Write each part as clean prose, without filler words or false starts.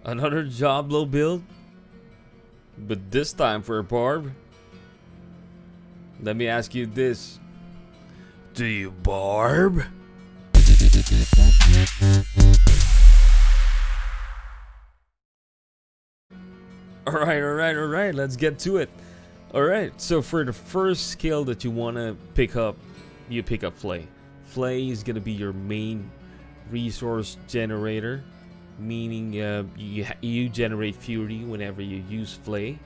Another Diablo build, but this time for a Barb. Let me ask you this: do you Barb? Alright, let's get to it. Alright, so for the first skill that you want to pick up, you pick up Flay. Flay is going to be your main resource generator, meaning you generate fury whenever you use Flay.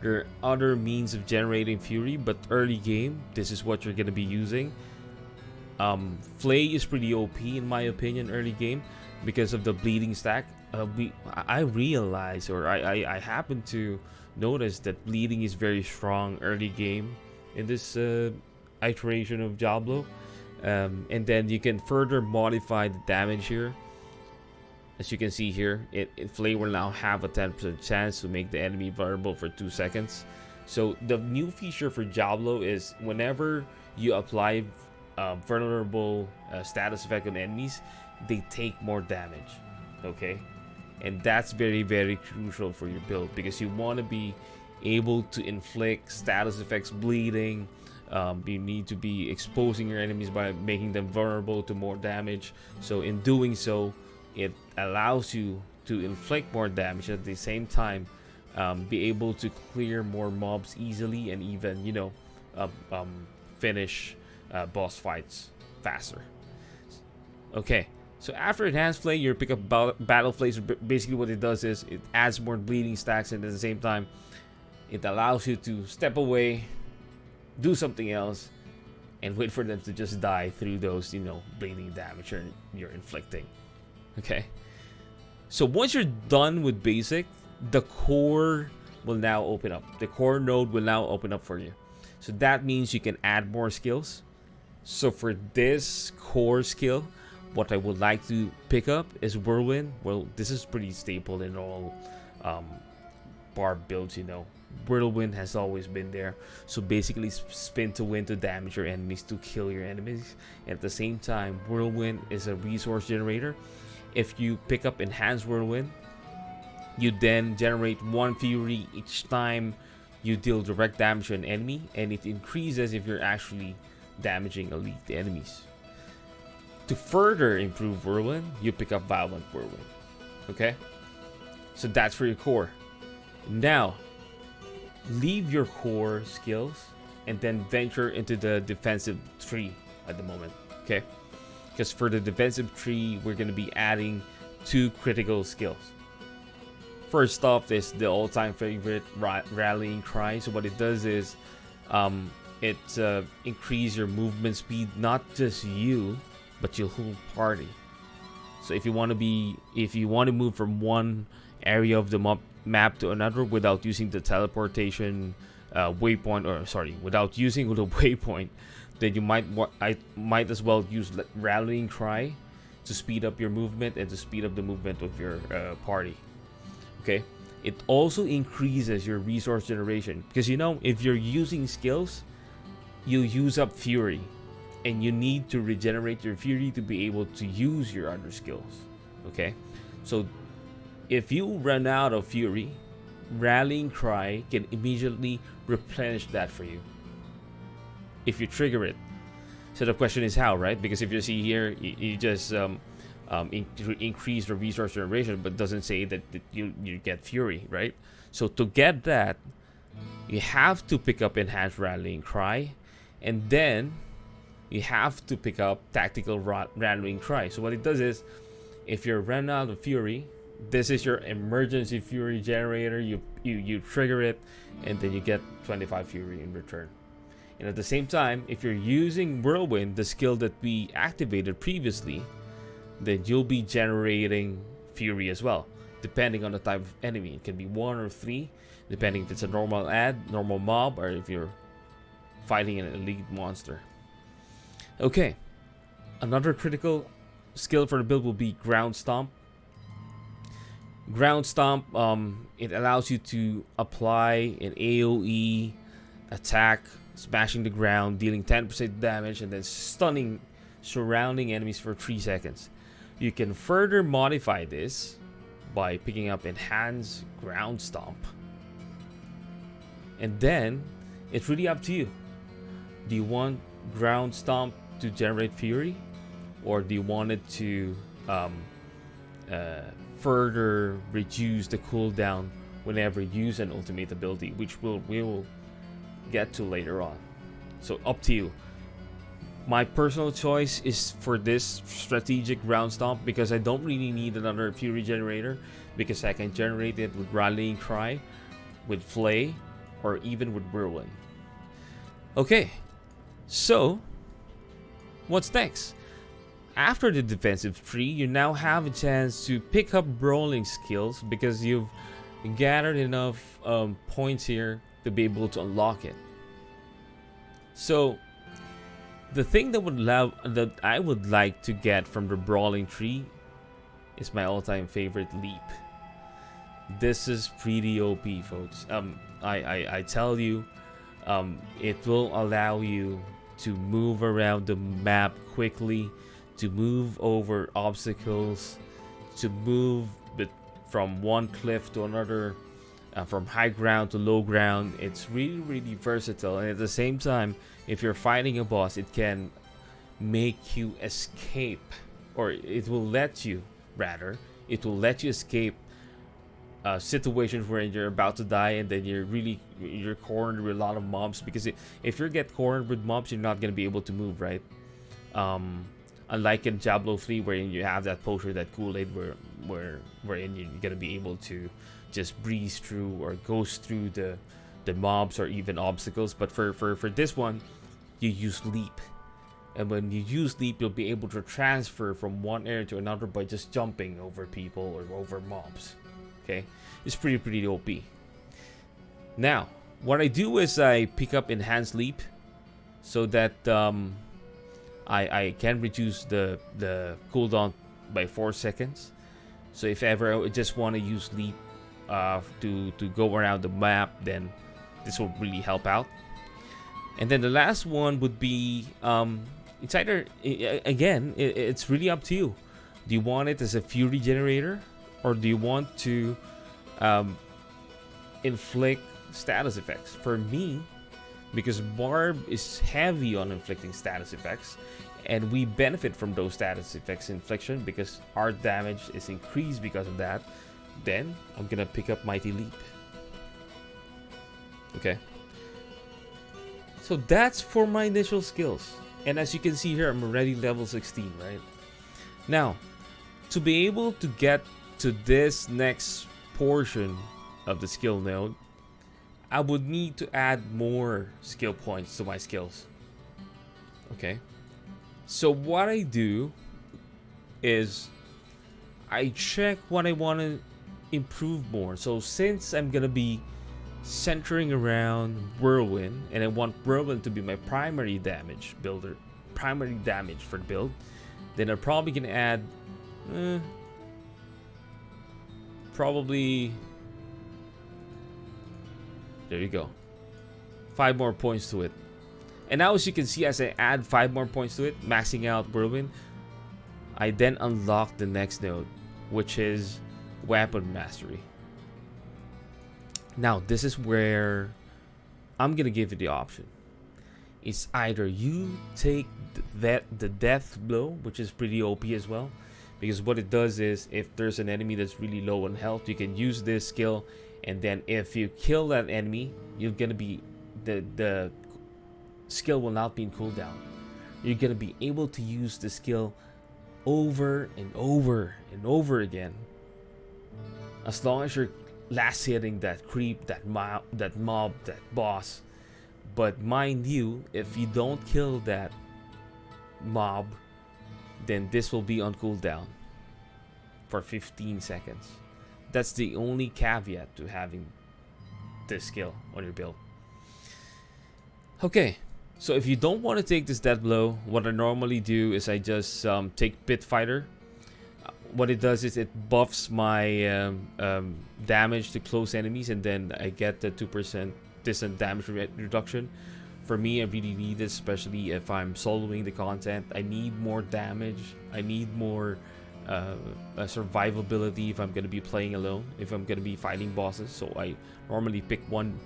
There are other means of generating fury, but early game, this is what you're going to be using. Flay is pretty OP in my opinion early game because of the bleeding stack. I realize, or I happen to notice that bleeding is very strong early game in this iteration of Diablo. And then you can further modify the damage here. As you can see here, Flay will now have a 10% chance to make the enemy vulnerable for 2 seconds. So the new feature for Diablo is whenever you apply vulnerable status effect on enemies, they take more damage. Okay, and that's very crucial for your build because you want to be able to inflict status effects, bleeding. You need to be exposing your enemies by making them vulnerable to more damage. So in doing so, it allows you to inflict more damage at the same time, be able to clear more mobs easily, and even finish boss fights faster. Okay, so after enhanced Flay, you pick up battle Flay. So basically what it does is it adds more bleeding stacks, and at the same time it allows you to step away, do something else, and wait for them to just die through those bleeding damage you're inflicting. Okay, so once you're done with basic, the core will now open up. The core node will now open up for you. So that means you can add more skills. So for this core skill, what I would like to pick up is Whirlwind. Well, this is pretty staple in all Barb builds, Whirlwind has always been there. So basically spin to win to damage your enemies, to kill your enemies. And at the same time, Whirlwind is a resource generator. If you pick up Enhanced Whirlwind, you then generate 1 fury each time you deal direct damage to an enemy, and it increases if you're actually damaging elite enemies. To further improve Whirlwind, you pick up Violent Whirlwind. Okay? So that's for your core. Now, leave your core skills and then venture into the defensive tree at the moment. Okay? Because for the defensive tree, we're going to be adding 2 critical skills. First off is the all-time favorite, Rallying Cry. So what it does is it increases your movement speed, not just you, but your whole party. So if you want to move from one area of the map to another without using the teleportation waypoint, without using the waypoint, then you might as well use Rallying Cry to speed up your movement and to speed up the movement of your party. Okay, it also increases your resource generation because if you're using skills, you use up fury, and you need to regenerate your fury to be able to use your other skills. Okay, so if you run out of fury, Rallying Cry can immediately replenish that for you if you trigger it. So the question is how, right? Because if you see here, you just increase the resource generation, but doesn't say that you get fury, right? So to get that, you have to pick up Enhanced Rallying Cry, and then you have to pick up Tactical Rallying Cry. So what it does is, if you're run out of fury, this is your emergency fury generator. You trigger it, and then you get 25 fury in return. And at the same time, if you're using Whirlwind, the skill that we activated previously, then you'll be generating fury as well, depending on the type of enemy. It can be 1 or 3, depending if it's a normal mob, or if you're fighting an elite monster. Okay, another critical skill for the build will be Ground Stomp. Ground Stomp, it allows you to apply an AoE attack, smashing the ground, dealing 10% damage, and then stunning surrounding enemies for 3 seconds. You can further modify this by picking up Enhanced Ground Stomp. And then it's really up to you. Do you want Ground Stomp to generate Fury, or do you want it to further reduce the cooldown whenever you use an ultimate ability, which we will get to later on. So up to you. My personal choice is for this strategic Ground Stomp because I don't really need another Fury generator, because I can generate it with Rallying Cry, with Flay, or even with Whirlwind. Okay, so what's next? After the defensive tree, you now have a chance to pick up brawling skills because you've gathered enough points here to be able to unlock it. So the thing that I would like to get from the brawling tree is my all-time favorite, Leap. This is pretty OP, folks. I tell you, it will allow you to move around the map quickly, to move over obstacles, to move from one cliff to another, from high ground to low ground. It's really, really versatile, and at the same time, if you're fighting a boss, it can make you escape, or it will let you escape situations where you're about to die and then you're cornered with a lot of mobs, because if you get cornered with mobs, you're not going to be able to move, right? Unlike in Diablo 3, where you have that potion, that Kool-Aid, wherein you're going to be able to just breeze through or ghost through the mobs or even obstacles. But for this one, you use Leap, and when you use Leap, you'll be able to transfer from one area to another by just jumping over people or over mobs. Okay, it's pretty OP. Now, what I do is I pick up Enhanced Leap so that I can reduce the cooldown by 4 seconds. So if ever I just want to use Leap to go around the map, then this will really help out. And then the last one would be it's either, again, it's really up to you. Do you want it as a Fury generator, or do you want to inflict status effects? For me, because Barb is heavy on inflicting status effects, and we benefit from those status effects infliction because our damage is increased because of that, then I'm gonna pick up Mighty Leap. Okay, so that's for my initial skills, and as you can see here, I'm already level 16, right? Now, to be able to get to this next portion of the skill node, I would need to add more skill points to my skills. Okay, so what I do is I check what I want to improve more. So since I'm gonna be centering around Whirlwind, and I want Whirlwind to be my primary damage for the build, then I'm probably gonna add probably, there you go, 5 more points to it. And now, as you can see, as I add 5 more points to it, maxing out Whirlwind, I then unlock the next node, which is Weapon Mastery. Now, this is where I'm gonna give you the option. It's either you take the death blow, which is pretty OP as well, because what it does is, if there's an enemy that's really low on health, you can use this skill, and then if you kill that enemy, you're gonna be the skill will not be in cooldown. You're gonna be able to use the skill over and over and over again, as long as you're last hitting that creep, that mob, that boss. But mind you, if you don't kill that mob, then this will be on cooldown for 15 seconds. That's the only caveat to having this skill on your build. Okay, so if you don't want to take this death blow, what I normally do is I just take Pit Fighter. What it does is it buffs my damage to close enemies, and then I get the 2% distant damage reduction. For me, I really need this, especially if I'm soloing the content. I need more damage. I need more a survivability if I'm gonna be playing alone, if I'm gonna be fighting bosses. So I normally pick one.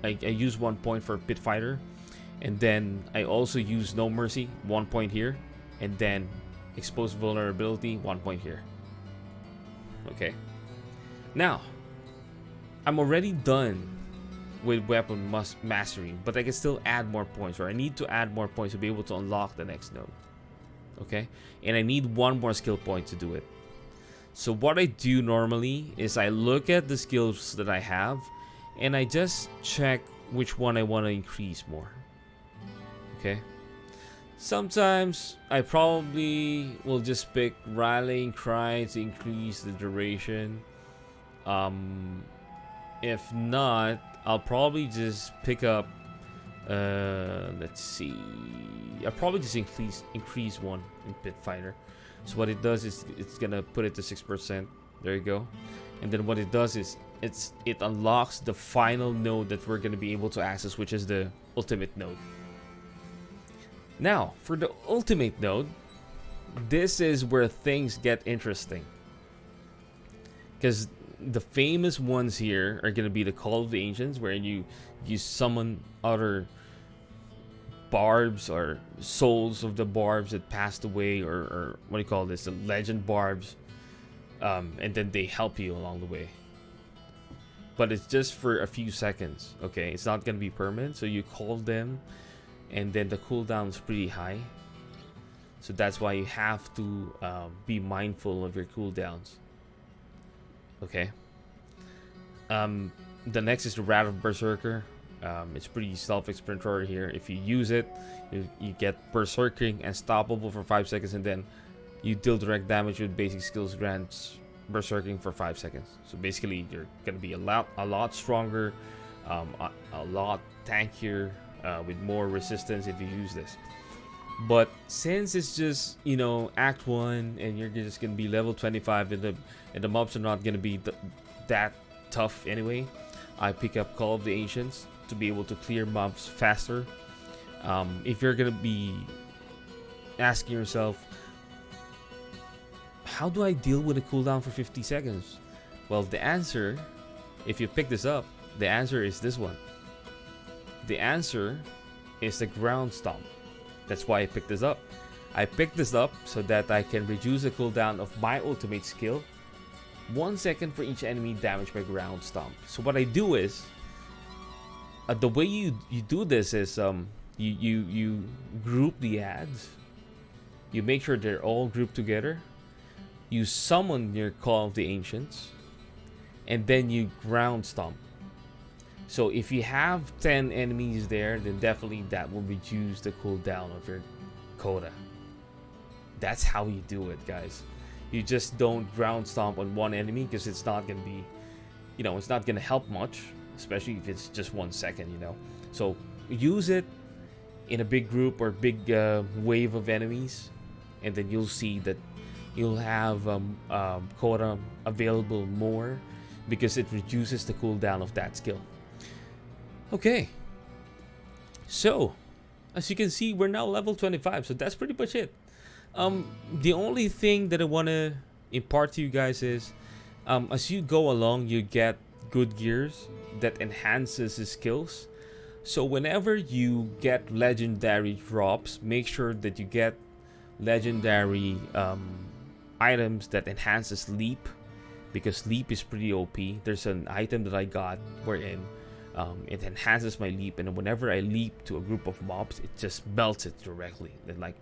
I use 1 point for Pit Fighter, and then I also use No Mercy, 1 point here, and then Exposed Vulnerability, 1 point here. Okay. Now, I'm already done with weapon mastering, but I can still add more points, or I need to add more points to be able to unlock the next node. Okay, and I need 1 more skill point to do it. So what I do normally is I look at the skills that I have, and I just check which one I want to increase more. Okay, sometimes I probably will just pick Rallying Cry to increase the duration. If not, I'll probably just pick up, let's see, I'll probably just increase one in Pit Fighter. So what it does is it's gonna put it to 6%. There you go. And then what it does is it unlocks the final node that we're gonna be able to access, which is the ultimate node. Now, for the ultimate node, this is where things get interesting, because the famous ones here are gonna be the Call of the Ancients, where you summon other barbs or souls of the barbs that passed away, or what do you call this, the legend barbs, and then they help you along the way. But it's just for a few seconds. Okay, it's not gonna be permanent. So you call them, and then the cooldown is pretty high. So that's why you have to be mindful of your cooldowns. Okay. The next is the Wrath of Berserker. It's pretty self-explanatory here. If you use it, you get Berserking Unstoppable for 5 seconds, and then you deal direct damage with basic skills grants Berserking for 5 seconds. So basically, you're gonna be a lot stronger, a lot tankier, with more resistance if you use this. But since it's just, you know, Act 1, and you're just gonna be level 25, and the mobs are not gonna be that tough anyway, I pick up Call of the Ancients to be able to clear mobs faster. If you're gonna be asking yourself, how do I deal with a cooldown for 50 seconds? Well, the answer, if you pick this up, the answer is this one. The answer is the Ground Stomp. That's why I picked this up. I picked this up so that I can reduce the cooldown of my ultimate skill 1 second for each enemy damaged by Ground Stomp. So what I do is, the way you do this is you group the ads. You make sure they're all grouped together. You summon your Call of the Ancients, and then you Ground Stomp. So if you have 10 enemies there, then definitely that will reduce the cooldown of your quota. That's how you do it, guys. You just don't Ground Stomp on one enemy, because it's not going to be, you know, it's not going to help much, especially if it's just 1 second, you know. So use it in a big group or big wave of enemies, and then you'll see that you'll have quota available more, because it reduces the cooldown of that skill. Okay, so as you can see, we're now level 25, so that's pretty much it. The only thing that I want to impart to you guys is, as you go along, you get good gears that enhances the skills. So whenever you get legendary drops, make sure that you get legendary items that enhances leap, because leap is pretty OP. There's an item that I got wherein it enhances my leap, and whenever I leap to a group of mobs, it just melts it directly. Then, like,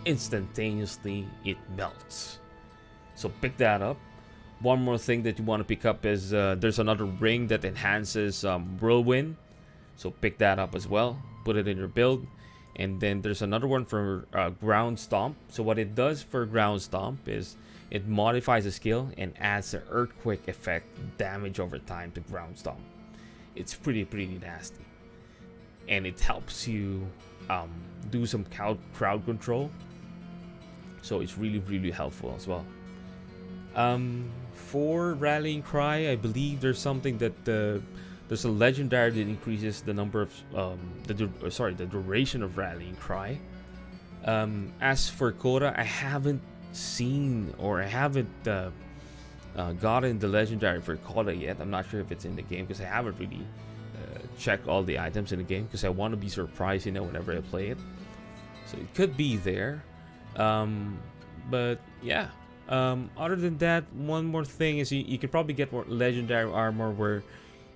instantaneously it melts. So pick that up. One more thing that you want to pick up is there's another ring that enhances whirlwind. So pick that up as well. Put it in your build. And then there's another one for Ground Stomp. So what it does for Ground Stomp is it modifies the skill and adds the earthquake effect damage over time to Ground Stomp. It's pretty nasty, and it helps you do some crowd control. So it's really helpful as well. For Rallying Cry, I believe there's something that there's a legendary that increases the number of the duration of Rallying Cry. As for quota, I haven't seen, or I haven't gotten the legendary for quota yet. I'm not sure if it's in the game because I haven't really checked all the items in the game because I want to be surprised, whenever I play it. So it could be there. But yeah. Other than that, one more thing is you could probably get more legendary armor where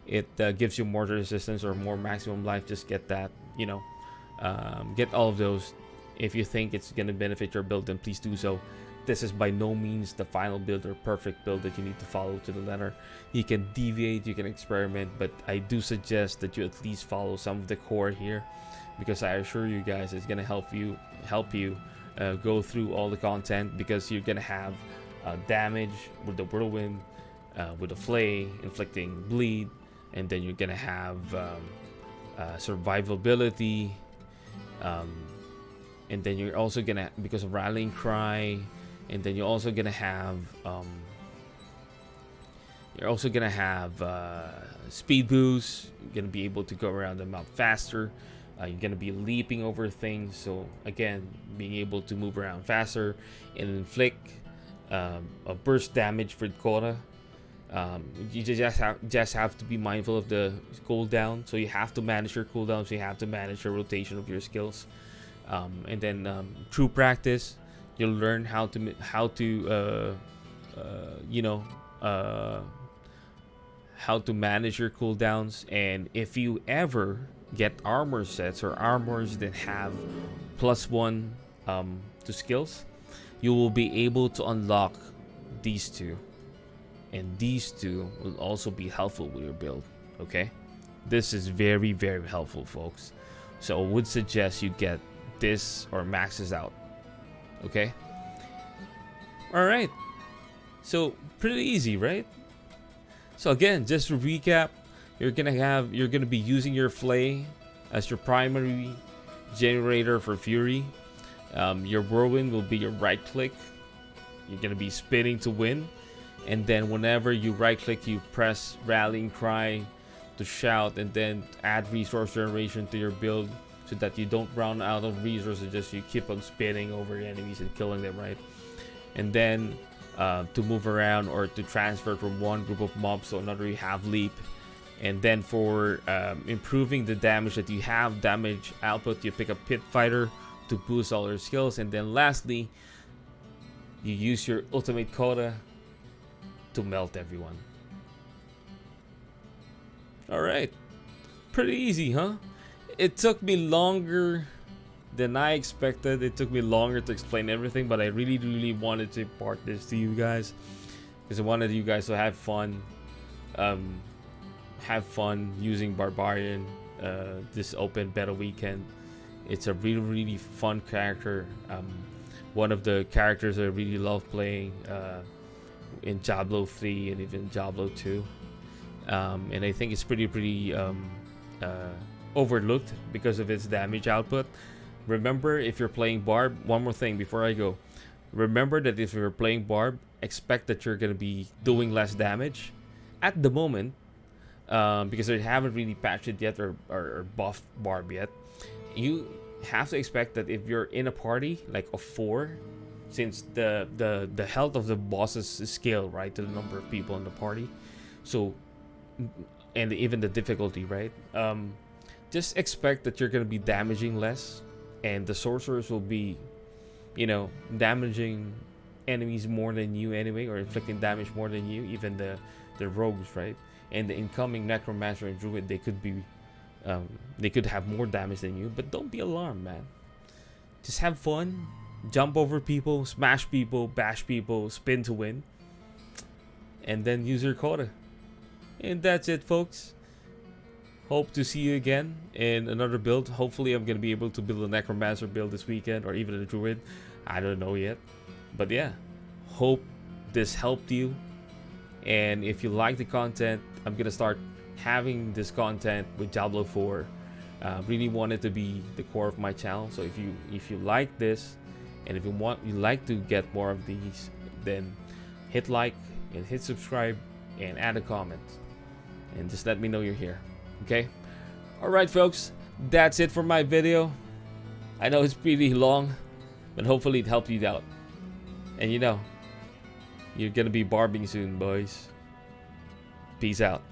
it gives you more resistance or more maximum life. Just get that, get all of those. If you think it's going to benefit your build, then please do so. This is by no means the final build or perfect build that you need to follow to the letter. You can deviate, you can experiment, but I do suggest that you at least follow some of the core here, because I assure you guys it's going to help you go through all the content, because you're going to have damage with the whirlwind, with the flay, inflicting bleed, and then you're going to have survivability, and then you're also going to, because of rallying cry, and then you're also going to have speed boost. You're going to be able to go around the map faster. You're going to be leaping over things, so again, being able to move around faster and inflict a burst damage for quota. You just have to be mindful of the cooldown, so you have to manage your cooldown, so you have to manage the rotation of your skills. And then through practice, you'll learn how to manage your cooldowns. And if you ever get armor sets or armors that have +1 to skills, you will be able to unlock these two, and these two will also be helpful with your build. Okay, this is very, very helpful, folks. So I would suggest you get this or max this out. Okay, all right, so pretty easy, right? So again, just to recap, you're gonna be using your flay as your primary generator for fury. Your whirlwind will be your right click. You're gonna be spinning to win, and then whenever you right click, you press rallying cry to shout, and then add resource generation to your build so that you don't run out of resources. Just you keep on spinning over enemies and killing them, right? And then to move around or to transfer from one group of mobs to another, you have leap. And then for improving the damage that you have, damage output, you pick up pit fighter to boost all your skills. And then lastly, you use your ultimate quota to melt everyone. All right, pretty easy, huh? It took me longer than I expected. It took me longer to explain everything, but I really, really wanted to impart this to you guys because I wanted you guys to have fun. Have fun using Barbarian this open beta weekend. It's a really, really fun character. One of the characters I really love playing in Diablo 3 and even Diablo 2. And I think it's pretty overlooked because of its damage output. Remember, if you're playing Barb, one more thing before I go. Remember that if you're playing Barb, expect that you're going to be doing less damage at the moment, because they haven't really patched it yet or buffed Barb yet. You have to expect that if you're in a party like of 4, since the health of the bosses is scaled, right, to the number of people in the party, so, and even the difficulty, right, just expect that you're going to be damaging less, and the sorcerers will be, damaging enemies more than you anyway, or inflicting damage more than you, even the rogues, right? And the incoming necromancer and druid, they could have more damage than you, but don't be alarmed, man. Just have fun, jump over people, smash people, bash people, spin to win, and then use your quota. And that's it, folks. Hope to see you again in another build. Hopefully I'm gonna be able to build a necromancer build this weekend, or even a druid. I don't know yet, but yeah, hope this helped you. And if you like the content, I'm gonna start having this content with Diablo 4. Really want it to be the core of my channel. So if you like this, and if you like to get more of these, then hit like and hit subscribe and add a comment, and just let me know you're here. Okay, all right, folks, that's it for my video. I know it's pretty long, But hopefully it helped you out. And you know, you're gonna be barbing soon, boys. Peace out.